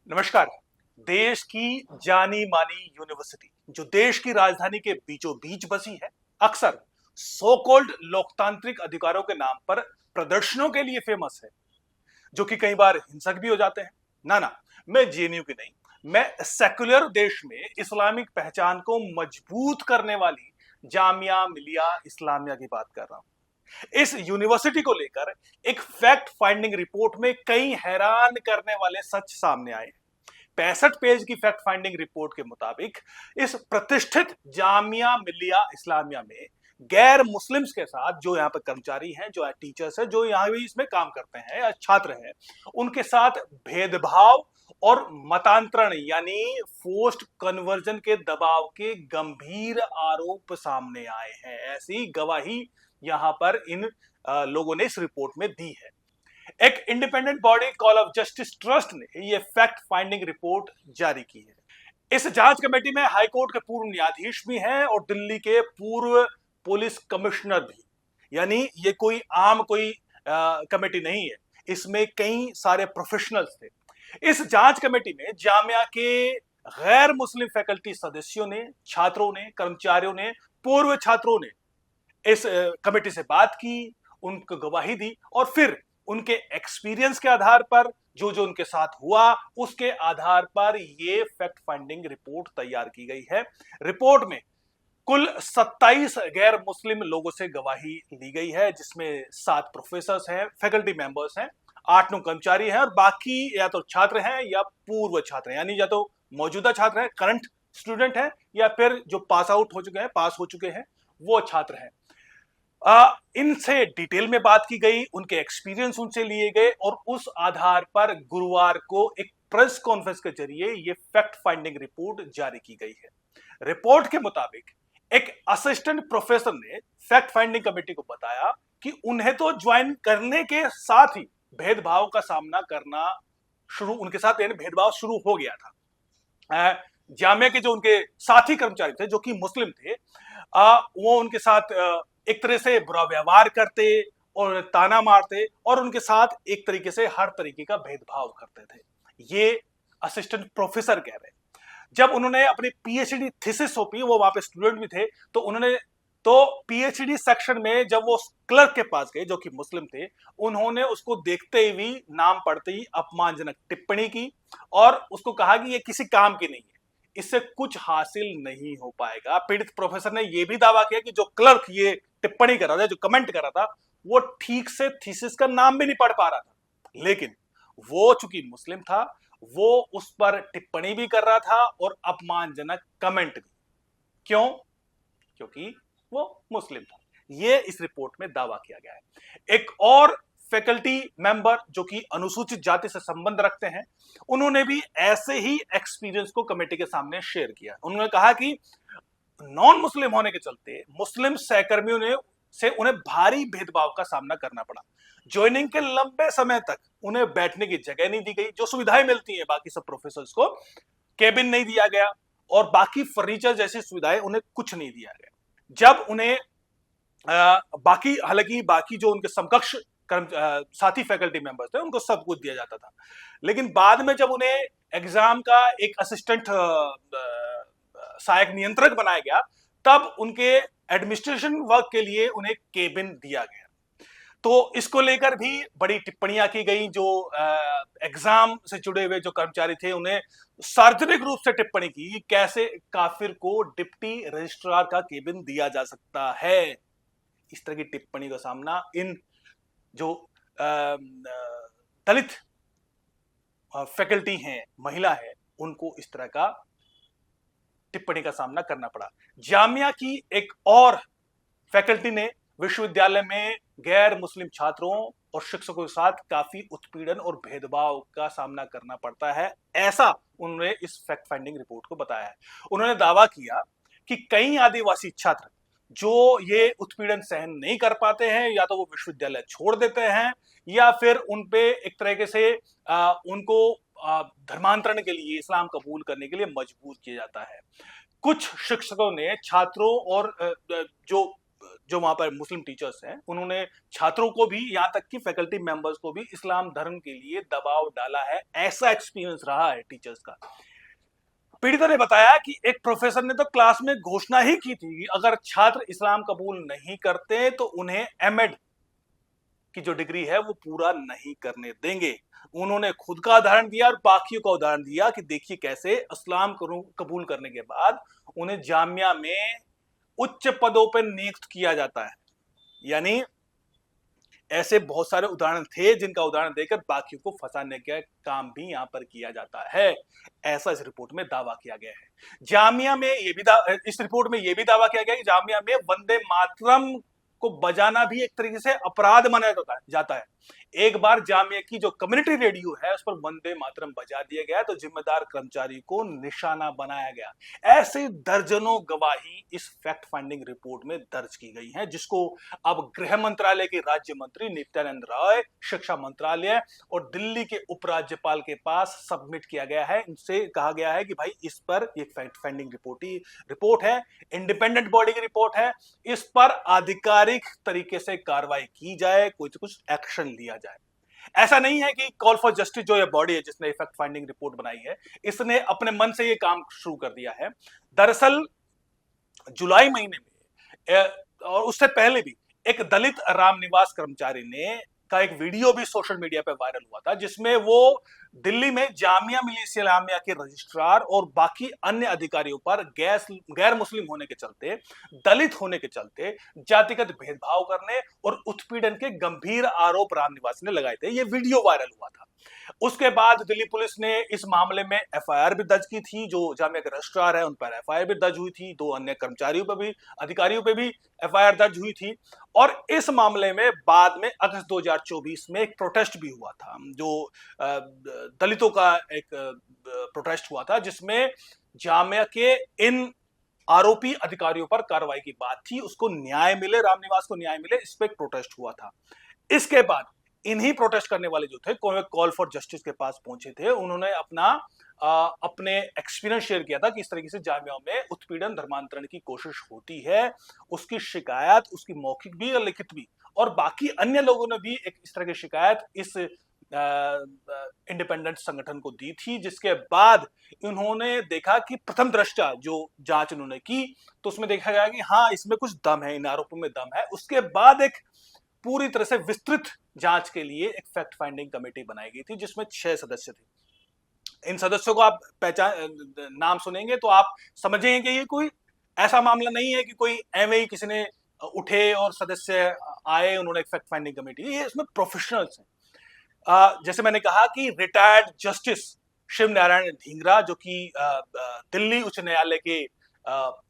नमस्कार। देश की जानी मानी यूनिवर्सिटी जो देश की राजधानी के बीचों बीच बसी है, अक्सर सो कॉल्ड लोकतांत्रिक अधिकारों के नाम पर प्रदर्शनों के लिए फेमस है, जो कि कई बार हिंसक भी हो जाते हैं। ना, मैं जेएनयू की नहीं, मैं सेक्युलर देश में इस्लामिक पहचान को मजबूत करने वाली जामिया मिलिया इस्लामिया की बात कर रहा हूं। इस यूनिवर्सिटी को लेकर एक फैक्ट फाइंडिंग रिपोर्ट में कई हैरान करने वाले सच सामने आए हैं। 65 पेज की फैक्ट फाइंडिंग रिपोर्ट के मुताबिक इस प्रतिष्ठित जामिया मिलिया इस्लामिया में गैर मुस्लिम्स के साथ, जो यहाँ पर कर्मचारी हैं, जो टीचर्स हैं, जो यहाँ भी इसमें काम करते हैं या छात्र हैं, उनके साथ भेदभाव और मतांतरण यानी फोर्स्ड कन्वर्जन के दबाव के गंभीर आरोप सामने आए हैं। ऐसी गवाही यहां पर इन लोगों ने इस रिपोर्ट में दी है। एक independent body call of justice trust ने यह फैक्ट फाइंडिंग रिपोर्ट जारी की है। इस जांच कमेटी में हाईकोर्ट के पूर्व न्यायाधीश भी हैं और दिल्ली के पूर्व पुलिस कमिश्नर भी। यानी ये कोई आम कमेटी नहीं है, इसमें कई सारे प्रोफेशनल्स थे। इस जांच कमेटी में जामिया के गैर मुस्लिम फैकल्टी सदस्यों ने, छात्रों ने, कर्मचारियों ने, पूर्व छात्रों ने इस कमेटी से बात की, उनको गवाही दी और फिर उनके एक्सपीरियंस के आधार पर जो जो उनके साथ हुआ, उसके आधार पर यह फैक्ट फाइंडिंग रिपोर्ट तैयार की गई है। रिपोर्ट में कुल 27 गैर मुस्लिम लोगों से गवाही ली गई है, जिसमें 7 प्रोफेसर हैं, फैकल्टी मेंबर्स हैं, 8 कर्मचारी हैं और बाकी या तो छात्र हैं या पूर्व छात्र हैं, यानी या तो मौजूदा छात्र हैं, करंट स्टूडेंट हैं, या फिर जो पास आउट हो चुके हैं, पास हो चुके हैं, वो छात्र हैं। इनसे डिटेल में बात की गई, उनके एक्सपीरियंस उनसे लिए गए और उस आधार पर गुरुवार को एक प्रेस कॉन्फ्रेंस के जरिए यह फैक्ट फाइंडिंग रिपोर्ट जारी की गई है। रिपोर्ट के मुताबिक एक असिस्टेंट प्रोफेसर ने फैक्ट फाइंडिंग कमेटी को बताया कि उन्हें तो ज्वाइन करने के साथ ही भेदभाव का सामना करना उनके साथ भेदभाव शुरू हो गया था। जामिया के जो उनके साथी कर्मचारी थे, जो कि मुस्लिम थे, वो उनके साथ एक तरह से बुरा व्यवहार करते और ताना मारते और उनके साथ एक तरीके से हर तरीके का भेदभाव करते थे। ये असिस्टेंट प्रोफेसर कह रहे हैं। जब उन्होंने अपनी पीएचडी थीसिस सौंपी, वो वहां पे स्टूडेंट भी थे, तो उन्होंने पीएचडी सेक्शन में जब वो क्लर्क के पास गए, जो कि मुस्लिम थे, उन्होंने उसको देखते ही, नाम पढ़ते ही अपमानजनक टिप्पणी की और उसको कहा कि ये किसी काम की नहीं है, इससे कुछ हासिल नहीं हो पाएगा। पीड़ित प्रोफेसर ने यह भी दावा किया कि जो क्लर्क ये टिप्पणी कर रहा था, जो कमेंट कर रहा था, वो ठीक से थीसिस का नाम भी नहीं पढ़ पा रहा था, लेकिन वो चूंकि मुस्लिम था, वो उस पर टिप्पणी भी कर रहा था और अपमानजनक कमेंट भी। क्यों? क्योंकि वो मुस्लिम था। ये इस रिपोर्ट में दावा किया गया है। एक और फैकल्टी मेंबर जो कि अनुसूचित जाति से संबंध रखते हैं, उन्होंने भी ऐसे ही एक्सपीरियंस को कमेटी के सामने शेयर किया। उन्होंने कहा कि नॉन मुस्लिम होने के चलते मुस्लिम सहकर्मियों ने से उन्हें भारी भेदभाव का सामना करना पड़ा। ज्वाइनिंग के लंबे समय तक उन्हें बैठने की जगह नहीं दी गई, जो सुविधाएं मिलती हैं बाकी सब प्रोफेसर्स को, केबिन नहीं दिया गया और बाकी फर्नीचर जैसी सुविधाएं उन्हें कुछ नहीं दिया गया। जब उन्हें हालांकि बाकी जो उनके समकक्ष साथी फैकल्टी मेंबर्स थे, उनको सब कुछ दिया जाता था, लेकिन बाद में जब उन्हें एग्जाम का एक असिस्टेंट सहायक नियंत्रक बनाया गया, तब उनके एडमिनिस्ट्रेशन वर्क के लिए उन्हें केबिन दिया गया। तो इसको लेकर भी बड़ी टिप्पणियां की गई। जो एग्जाम से जुड़े हुए जो कर्मचारी थे, उन्हें सार्वजनिक रूप से टिप्पणी की कि कैसे काफिर को डिप्टी रजिस्ट्रार का केबिन दिया जा सकता है। इस तरह की टिप्पणी का सामना इन जो दलित फैकल्टी हैं, महिला है, उनको इस तरह का टिप्पणी का सामना करना पड़ा। जामिया की एक और फैकल्टी ने विश्वविद्यालय में गैर मुस्लिम छात्रों और शिक्षकों के साथ काफी उत्पीड़न और भेदभाव का सामना करना पड़ता है, ऐसा उन्होंने इस फैक्ट फाइंडिंग रिपोर्ट को बताया है। उन्होंने दावा किया कि कई आदिवासी छात्र जो ये उत्पीड़न सहन नहीं कर पाते हैं, या तो वो विश्वविद्यालय छोड़ देते हैं या फिर उनपे एक तरीके से उनको धर्मांतरण के लिए, इस्लाम कबूल करने के लिए मजबूर किया जाता है। कुछ शिक्षकों ने छात्रों और जो जो वहां पर मुस्लिम टीचर्स हैं उन्होंने छात्रों को भी, यहाँ तक कि फैकल्टी मेंबर्स को भी इस्लाम धर्म के लिए दबाव डाला है। ऐसा एक्सपीरियंस रहा है टीचर्स का। पीड़िता ने बताया कि एक प्रोफेसर ने तो क्लास में घोषणा ही की थी कि अगर छात्र इस्लाम कबूल नहीं करते तो उन्हें एमएड की जो डिग्री है वो पूरा नहीं करने देंगे। उन्होंने खुद का उदाहरण दिया और बाकियों का उदाहरण दिया कि देखिए कैसे इस्लाम कबूल करने के बाद उन्हें जामिया में उच्च पदों पर नियुक्त किया जाता है। यानी ऐसे बहुत सारे उदाहरण थे जिनका उदाहरण देकर बाकियों को फंसाने का काम भी यहां पर किया जाता है। ऐसा इस रिपोर्ट में दावा किया गया है। जामिया में ये भी इस रिपोर्ट में यह भी दावा किया गया कि जामिया में वंदे मातरम को बजाना भी एक तरीके से अपराध माना जाता है। एक बार जामिया की जो कम्युनिटी रेडियो है उस पर वंदे मातरम बजा दिया गया तो जिम्मेदार कर्मचारी को निशाना बनाया गया। ऐसे दर्जनों गवाही इस फैक्ट फाइंडिंग रिपोर्ट में दर्ज की गई हैं, जिसको अब गृह मंत्रालय के राज्य मंत्री नित्यानंद राय, शिक्षा मंत्रालय और दिल्ली के उपराज्यपाल के पास सबमिट किया गया है। इनसे कहा गया है कि भाई इस पर एक फैक्ट फाइंडिंग रिपोर्ट है, इंडिपेंडेंट बॉडी की रिपोर्ट है, इस पर आधिकारिक तरीके से कार्रवाई की जाए, कुछ एक्शन लिया जाए। ऐसा नहीं है कि कॉल फॉर जस्टिस जो ये बॉडी है जिसने फैक्ट फाइंडिंग रिपोर्ट बनाई है, इसने अपने मन से ये काम शुरू कर दिया है। दरअसल जुलाई महीने में और उससे पहले भी एक दलित रामनिवास कर्मचारी ने का एक वीडियो भी सोशल मीडिया पे वायरल हुआ था, जिसमें वो दिल्ली में जामिया मिलिया इस्लामिया के रजिस्ट्रार और बाकी अन्य अधिकारियों पर गैर मुस्लिम होने के चलते, दलित होने के चलते जातिगत भेदभाव करने और उत्पीड़न के गंभीर आरोप रामनिवास ने लगाए थे। ये वीडियो वायरल हुआ था। उसके बाद दिल्ली पुलिस ने इस मामले में एफआईआर भी दर्ज की थी। जो जामिया के रजिस्ट्रार है उन पर एफआईआर भी दर्ज हुई थी, 2 अन्य कर्मचारियों पर भी, अधिकारियों पर भी एफआईआर दर्ज हुई थी। और इस मामले में बाद में अगस्त 2024 में एक प्रोटेस्ट भी हुआ था, जो दलितों का एक प्रोटेस्ट हुआ था, जिसमें जामिया के इन आरोपी अधिकारियों पर कार्रवाई की बात थी, उसको न्याय मिले, रामनिवास को न्याय मिले, इस पर एक प्रोटेस्ट हुआ था। इसके बाद इन्हीं प्रोटेस्ट करने वाले जो थे कॉल फॉर जस्टिस के पास पहुंचे थे, उन्होंने अपने एक्सपीरियंस शेयर किया था कि इस तरीके से जामियाओं में उत्पीड़न, धर्मांतरण की कोशिश होती है। उसकी शिकायत, उसकी मौखिक भी और लिखित भी, और बाकी अन्य लोगों ने भी एक इस तरह की शिकायत इस इंडिपेंडेंट संगठन को दी थी, जिसके बाद उन्होंने देखा कि प्रथम दृष्टया जो जांच उन्होंने की तो उसमें देखा गया कि हाँ, इसमें कुछ दम है, इन आरोपों में दम है। उसके बाद एक पूरी तरह से विस्तृत जांच के लिए एक फैक्ट फाइंडिंग कमेटी बनाई गई थी, जिसमें 6 सदस्य थे। इन सदस्यों को आप नाम सुनेंगे तो आप समझेंगे कि ये कोई ऐसा मामला नहीं है कि कोई एवं ही किसी ने उठे और सदस्य आए, उन्होंने एक फैक्ट फाइंडिंग कमेटी, ये इसमें प्रोफेशनल्स हैं। जैसे मैंने कहा कि रिटायर्ड जस्टिस शिव नारायण ढींगरा, जो कि दिल्ली उच्च न्यायालय के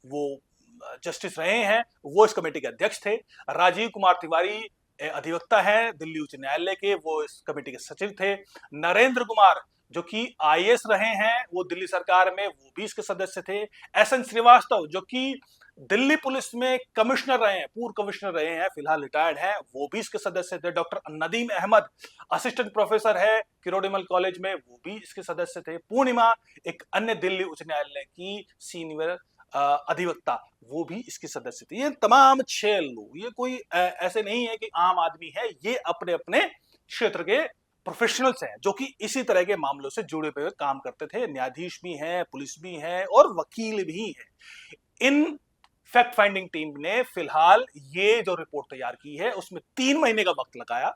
वो जस्टिस रहे हैं, वो इस कमेटी के अध्यक्ष थे। राजीव कुमार तिवारी अधिवक्ता हैं दिल्ली उच्च न्यायालय के, वो इस कमेटी के सचिव थे। नरेंद्र कुमार जो कि आईएएस रहे हैं, वो दिल्ली सरकार में, वो भी इसके सदस्य थे। एसएन श्रीवास्तव जो कि दिल्ली पुलिस में कमिश्नर रहे हैं, पूर्व कमिश्नर रहे हैं, फिलहाल रिटायर्ड हैं, वो भी इसके सदस्य थे। Doctor Nadeem Ahmad assistant professor है किरोड़ीमल कॉलेज में, वो भी इसके सदस्य थे। पूर्णिमा एक अन्य दिल्ली उच्च न्यायालय की सीनियर अधिवक्ता, वो भी इसके सदस्य थे। ये तमाम 6 लोग, ये कोई ऐसे नहीं है कि आम आदमी है, ये अपने अपने क्षेत्र के प्रोफेशनल्स हैं जो कि इसी तरह के मामलों से जुड़े हुए काम करते थे। न्यायाधीश भी हैं, पुलिस भी हैं और वकील भी हैं। इन फैक्ट फाइंडिंग टीम ने फिलहाल ये जो रिपोर्ट तैयार की है उसमें 3 महीने का वक्त लगाया।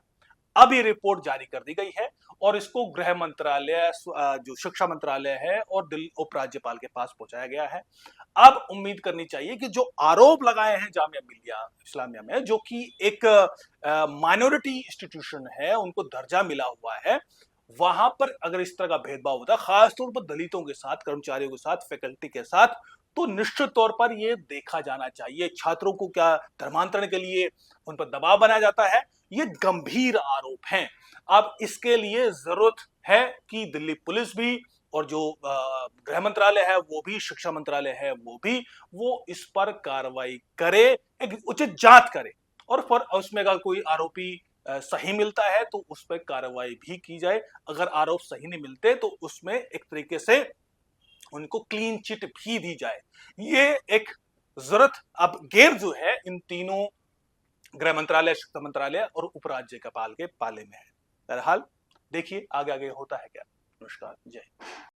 अब ये रिपोर्ट जारी कर दी गई है और इसको गृह मंत्रालय, जो शिक्षा मंत्रालय है और दिल्ली उपराज्यपाल के पास पहुंचाया गया है। अब उम्मीद करनी चाहिए कि जो आरोप लगाए हैं जामिया मिलिया इस्लामिया में, जो कि एक माइनॉरिटी इंस्टीट्यूशन है, उनको दर्जा मिला हुआ है, वहां पर अगर इस तरह का भेदभाव होता है, खासतौर पर दलितों के साथ, कर्मचारियों के साथ, फैकल्टी के साथ, तो निश्चित तौर पर यह देखा जाना चाहिए। छात्रों को क्या धर्मांतरण के लिए उन पर दबाव बनाया जाता है, ये गंभीर आरोप हैं। अब इसके लिए जरूरत है कि दिल्ली पुलिस भी और जो गृह मंत्रालय है वो भी, शिक्षा मंत्रालय है वो भी, वो इस पर कार्रवाई करे, एक उचित जांच करे, और फिर उसमें अगर कोई आरोपी सही मिलता है तो उस पर कार्रवाई भी की जाए। अगर आरोप सही नहीं मिलते तो उसमें एक तरीके से उनको क्लीन चिट भी दी जाए। ये एक जरूरत अब गेर जो है इन तीनों गृह मंत्रालय, शिक्षा मंत्रालय और उपराज्यपाल के पाले में है। बहरहाल देखिए आगे आगे होता है क्या। नमस्कार, जय हिंद।